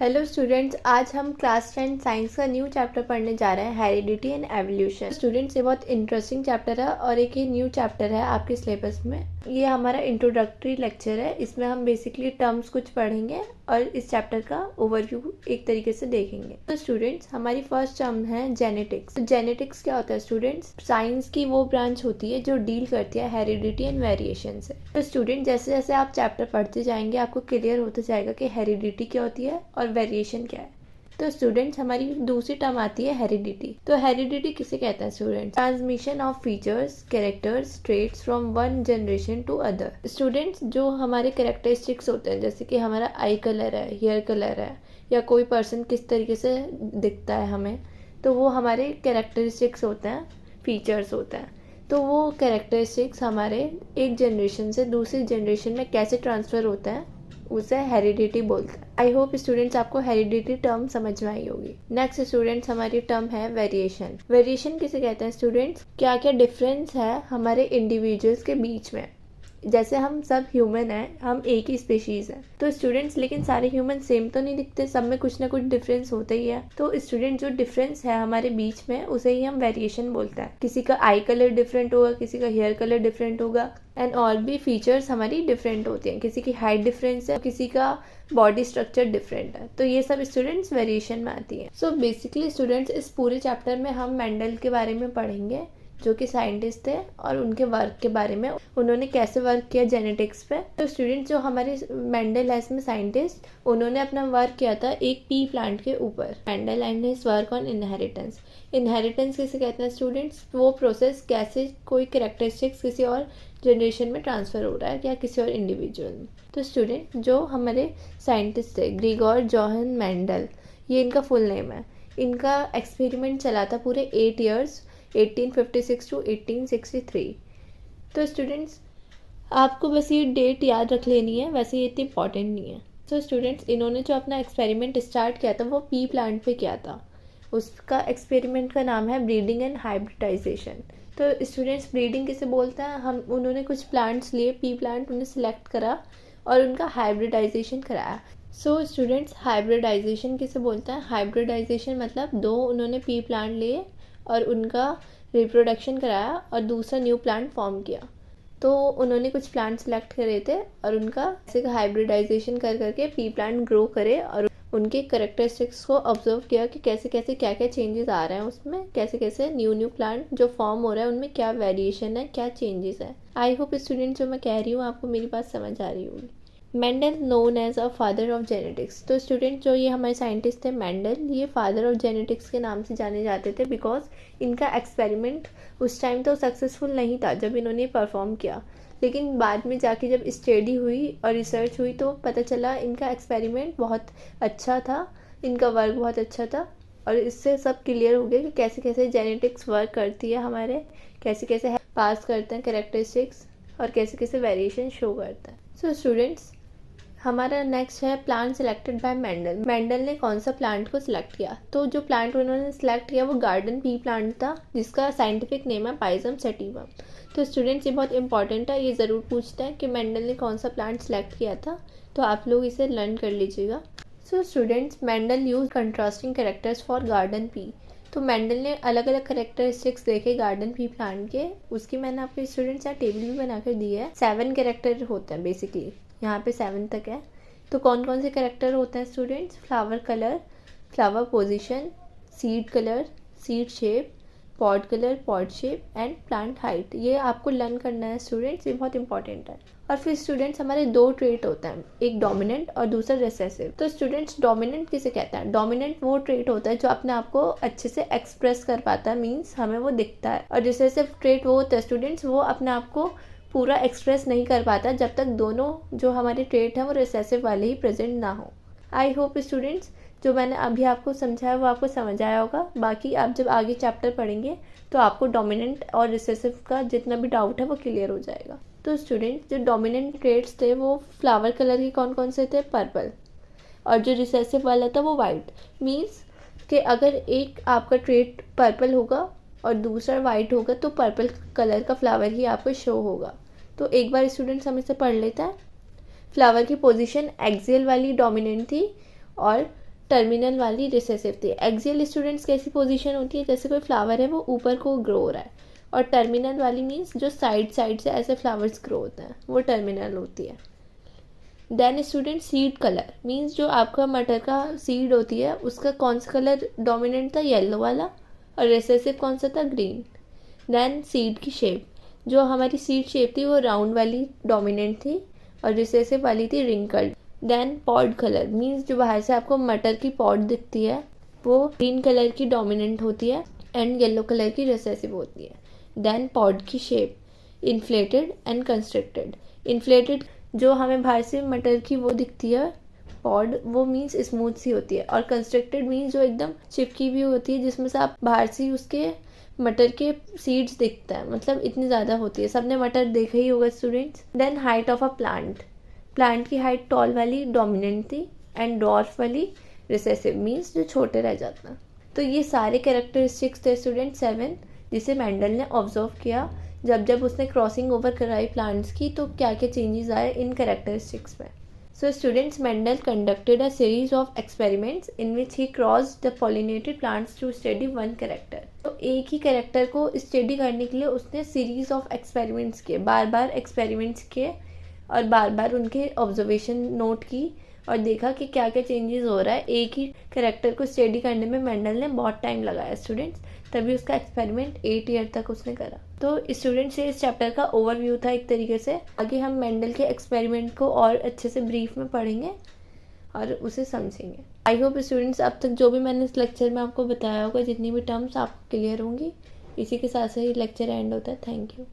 Hello students, आज हम class 10 science का न्यू चैप्टर पढ़ने जा रहे हैं, हेरिडिटी एंड एवोल्यूशन। स्टूडेंट्स, ये बहुत इंटरेस्टिंग चैप्टर है और एक ये न्यू चैप्टर है आपके सिलेबस में। ये हमारा इंट्रोडक्टरी लेक्चर है। इसमें हम बेसिकली टर्म्स कुछ पढ़ेंगे और इस चैप्टर का ओवरव्यू एक तरीके से देखेंगे। तो स्टूडेंट्स, हमारी फर्स्ट टर्म है जेनेटिक्स। तो जेनेटिक्स क्या होता है स्टूडेंट्स? साइंस की वो ब्रांच होती है जो डील करती है हेरिडिटी एंड वेरिएशन से। तो स्टूडेंट, जैसे जैसे आप चैप्टर पढ़ते जाएंगे आपको क्लियर होता जाएगा कि हेरिडिटी क्या होती है और वेरिएशन क्या है। तो स्टूडेंट्स, हमारी दूसरी टर्म आती है हेरिडिटी। तो हेरिडिटी किसे कहते हैं students? Transmission of features, characters, traits from one generation to other. Students, जो हमारे कैरेक्टरिस्टिक्स होते हैं, जैसे कि हमारा आई कलर है, हेयर कलर है, या कोई पर्सन किस तरीके से दिखता है हमें, तो वो हमारे कैरेक्टरिस्टिक्स होते हैं, फीचर्स होते हैं। तो वो कैरेक्टरिस्टिक्स हमारे एक जनरेशन से दूसरी जनरेशन में कैसे ट्रांसफ़र होते हैं, उसे हेरिडिटी बोलते हैं। आई होप स्टूडेंट्स आपको हेरिडिटी टर्म समझ में आई होगी। नेक्स्ट स्टूडेंट्स, हमारी टर्म है वेरिएशन। वेरिएशन किसे कहते हैं स्टूडेंट्स? क्या क्या डिफरेंस है हमारे इंडिविजुअल्स के बीच में। जैसे हम सब ह्यूमन हैं, हम एक ही स्पीशीज़ हैं, तो स्टूडेंट्स लेकिन सारे ह्यूमन सेम तो नहीं दिखते, सब में कुछ ना कुछ डिफरेंस होता ही है। तो स्टूडेंट, जो डिफरेंस है हमारे बीच में उसे ही हम वेरिएशन बोलते हैं। किसी का आई कलर डिफरेंट होगा, किसी का हेयर कलर डिफरेंट होगा, एंड और भी फीचर्स हमारी डिफरेंट होती हैं। किसी की हाइट डिफरेंस है, किसी का बॉडी स्ट्रक्चर डिफरेंट है। तो ये सब स्टूडेंट्स वेरिएशन में आती है। सो बेसिकली स्टूडेंट्स, इस पूरे चैप्टर में हम मेंडल के बारे में पढ़ेंगे, जो कि साइंटिस्ट थे, और उनके वर्क के बारे में, उन्होंने कैसे वर्क किया जेनेटिक्स पे। तो स्टूडेंट्स, जो हमारे मेंडल है इसमें साइंटिस्ट, उन्होंने अपना वर्क किया था एक पी प्लांट के ऊपर। Mendel and his work on inheritance. Inheritance किसे कहते हैं स्टूडेंट्स? वो प्रोसेस कैसे कोई कैरेक्टरिस्टिक्स किसी और जनरेशन में ट्रांसफ़र हो रहा है या किसी और इंडिविजुअल में। तो स्टूडेंट, जो हमारे साइंटिस्ट थे ग्रीगोर जोहान मेंडल, ये इनका फुल नेम है। इनका एक्सपेरिमेंट चला था पूरे 8 ईयर्स, 1856 टू 1863। तो स्टूडेंट्स, आपको बस ये डेट याद रख लेनी है, वैसे ये इतनी इंपॉर्टेंट नहीं है। तो स्टूडेंट्स, इन्होंने जो अपना एक्सपेरिमेंट स्टार्ट किया था वो पी प्लांट पे किया था। उसका एक्सपेरिमेंट का नाम है ब्रीडिंग एंड हाइब्रिडाइजेशन। तो स्टूडेंट्स, ब्रीडिंग किसे बोलते हैं? उन्होंने कुछ प्लांट्स लिए, पी प्लांट, उन्हें सिलेक्ट करा और उनका हाइब्रिडाइजेशन कराया। सो स्टूडेंट्स, हाइब्रिडाइजेशन किसे बोलते हैं? हाइब्रिडाइजेशन मतलब दो उन्होंने पी प्लांट लिए और उनका रिप्रोडक्शन कराया और दूसरा न्यू प्लांट फॉर्म किया। तो उन्होंने कुछ प्लांट सेलेक्ट करे थे और उनका ऐसे हाइब्रिडाइजेशन कर करके पी प्लांट ग्रो करे और उनके करेक्टरिस्टिक्स को ऑब्जर्व किया कि कैसे कैसे क्या क्या चेंजेस आ रहे हैं उसमें, कैसे कैसे न्यू प्लांट जो फॉर्म हो रहा है उनमें क्या वेरिएशन है, क्या चेंजेस है। आई होप स्टूडेंट, जो मैं कह रही हूँ आपको मेरी बात समझ आ रही होगी। Mendel known as a father of genetics. तो स्टूडेंट, जो ये हमारे साइंटिस्ट थे मेंडल, ये फादर ऑफ जेनेटिक्स के नाम से जाने जाते थे बिकॉज इनका एक्सपेरिमेंट उस टाइम तो सक्सेसफुल नहीं था जब इन्होंने परफॉर्म किया, लेकिन बाद में जाके जब स्टडी हुई और रिसर्च हुई तो पता चला इनका एक्सपेरिमेंट बहुत अच्छा था, इनका वर्क बहुत अच्छा था, और इससे सब क्लियर हो गया कि कैसे कैसे जेनेटिक्स वर्क करती है हमारे, कैसे कैसे पास करते हैं कैरेक्टरिस्टिक्स और कैसे कैसे वेरिएशन शो करता है। सो स्टूडेंट्स, हमारा नेक्स्ट है plant selected by Mendel. Mendel ने कौन सा प्लांट को सिलेक्ट किया? तो जो प्लांट उन्होंने सिलेक्ट किया वो गार्डन पी प्लांट था, जिसका साइंटिफिक नेम है पाइजम सैटिवम। तो स्टूडेंट्स, ये बहुत इंपॉर्टेंट है, ये ज़रूर पूछता है कि मेंडल ने कौन सा प्लांट सिलेक्ट किया था, तो आप लोग इसे लर्न कर लीजिएगा। So students, Mendel use contrasting characters for garden pea. तो मेंडल ने अलग अलग करेक्टरिस्टिक्स देखे गार्डन पी प्लांट के, उसकी मैंने आपके स्टूडेंट्स यहाँ टेबल भी बनाकर दी है। 7 कैरेक्टर होते हैं बेसिकली, यहाँ पे 7 तक है। तो कौन कौन से कैरेक्टर होते हैं students? Flower colour, flower position, seed colour, seed shape, pod colour, pod shape, and plant height. ये आपको लर्न करना है स्टूडेंट्स, ये बहुत इंपॉर्टेंट है। और फिर स्टूडेंट्स, हमारे 2 ट्रेट होते हैं, एक डोमिनेंट और दूसरा रिसेसिव। तो स्टूडेंट्स, डोमिनेंट किसे कहते हैं? डोमिनेंट वो ट्रेट होता है जो अपने आप को अच्छे से एक्सप्रेस कर पाता है, मीन्स हमें वो दिखता है, और रिसेसिव ट्रेट वो होता है स्टूडेंट्स, वो अपने आप को पूरा एक्सप्रेस नहीं कर पाता जब तक दोनों जो हमारे ट्रेट हैं वो रिसेसिव वाले ही प्रेजेंट ना हो। आई होप स्टूडेंट्स, जो मैंने अभी आपको समझाया वो आपको समझ आया होगा। बाकी आप जब आगे चैप्टर पढ़ेंगे तो आपको डोमिनेंट और रिसेसिव का जितना भी डाउट है वो क्लियर हो जाएगा। तो स्टूडेंट, जो डोमिनेंट ट्रेट्स थे वो फ्लावर कलर के कौन कौन से थे? पर्पल। और जो रिसेसिव वाला था वो वाइट। मीन्स कि अगर एक आपका ट्रेट पर्पल होगा और दूसरा वाइट होगा तो पर्पल कलर का फ्लावर ही आपको शो होगा। तो एक बार स्टूडेंट्स हम इसे पढ़ लेते हैं। फ्लावर की पोजीशन एक्सियल वाली डोमिनेंट थी और टर्मिनल वाली रिसेसिव थी। एक्सियल स्टूडेंट्स कैसी पोजीशन होती है, जैसे कोई फ्लावर है वो ऊपर को ग्रो हो रहा है, और टर्मिनल वाली मीन्स जो साइड साइड से ऐसे फ्लावर्स ग्रो होते हैं, वो टर्मिनल होती है। Then student seed colour means जो आपका मटर का सीड होती है उसका कौन सा कलर डोमिनेंट था, येलो वाला, और रिसेसिव कौन सा था, ग्रीन। देन सीड की शेप, जो हमारी सीड शेप थी वो राउंड वाली डोमिनेंट थी और रिसेसिव वाली थी wrinkled. Then pod colour means जो बाहर से आपको मटर की पॉड दिखती है वो ग्रीन कलर की डोमिनेंट होती है एंड येलो कलर की रिसेसिव होती है। देन पॉड की shape, inflated and constricted. Inflated जो हमें बाहर से मटर की वो दिखती है पॉड, वो मीन्स स्मूथ सी होती है, और कंस्ट्रिक्टेड मीन्स जो एकदम चिपकी हुई होती है, जिसमें से आप बाहर से उसके मटर के सीड्स दिखता है, मतलब इतनी ज़्यादा होती है। सबने मटर देखा ही होगा students. Then height of a plant, plant की हाइट टॉल वाली डोमिनेंट थी एंड डॉर्फ वाली रिसेसिव मीन्स जो छोटे रह जाता है। तो ये सारे कैरेक्टरिस्टिक्स थे स्टूडेंट 7, जिसे मेंडल ने ऑब्जर्व किया जब उसने क्रॉसिंग ओवर कराई प्लांट्स की, तो क्या क्या चेंजेस आए इन कैरेक्टरिस्टिक्स में। So students, Mendel conducted a series of experiments in which he crossed the pollinated plants to study one character. तो एक ही कैरेक्टर को स्टडी करने के लिए उसने सीरीज ऑफ एक्सपेरिमेंट्स किए, बार बार एक्सपेरिमेंट्स किए और बार बार उनके ऑब्जर्वेशन नोट की और देखा कि क्या क्या चेंजेस हो रहा है। एक ही कैरेक्टर को स्टडी करने में मेंडल ने बहुत टाइम लगाया स्टूडेंट्स, तभी उसका एक्सपेरिमेंट 8 ईयर तक उसने करा। तो स्टूडेंट्स ये इस चैप्टर का ओवरव्यू था एक तरीके से। आगे हम मेंडल के एक्सपेरिमेंट को और अच्छे से ब्रीफ में पढ़ेंगे और उसे समझेंगे। आई होप स्टूडेंट्स अब तक जो भी मैंने इस लेक्चर में आपको बताया होगा, जितनी भी टर्म्स आपको क्लियर होंगी। इसी के साथ से ही लेक्चर एंड होता है। Thank you.